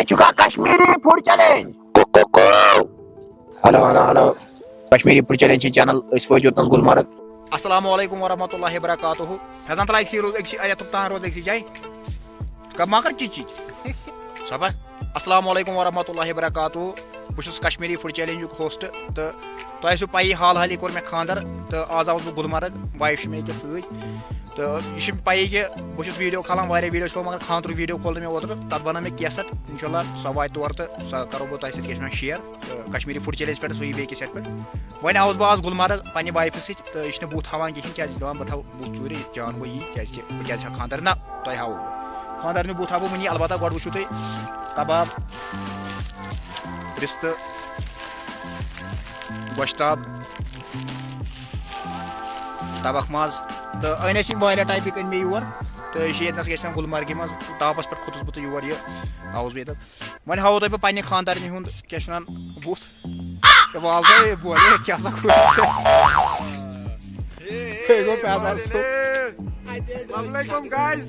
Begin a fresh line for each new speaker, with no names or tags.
चुका Kashmiri food challenge. Hello Kashmiri food challenge channel फज योतन गुलमर्ग।
अस्सलामु अलैकुम वरहमतुल्लाहि वबरकातुहू। फैजान तला एक रोज एक आयत तान रोज एक जाय कब माकर चीची सबा। अस्सलामु अलैकुम वरहमतुल्लाहि वबरकातुहू। बहुत कश्मीरी फूड चैलेंज होस्ट तो तुम पी हाल हाल कोर मे खानदर तो आज आउस बह गुलमर्ग वाइफ मे सत तो यह पी कि बहुत वीडियो खालान वारिया वीडियो खोल मगर खानदर वीडियो खोल मे ओतर तब बना मे कैसेट इंशाल्लाह सह वात तौर तो सह करो बह तुम सत शेयर कश्मीरी फूड चैलेंज पे सही बेस पे वन आउस बह आज गुलमर्ग पन्ने वाइफ सत तो यह बुत हावान कहें क्या बह थो बुत चूर जान गो यी क्या खानदर ना तुम हाव खानदर बुत हाव वनी अलबत्ता गो वो तुम कबाब रिस्त गोश्ताब तबख माज तो अन वारिया टाइपिक अन मे योर तो यह ये गुलमर्ग मज टापस पे खोस बह योर यह आउस बह वन हाव तुम पे खानदारन हुंद क्या बुत वाल बोल क्या
Assalamualaikum guys.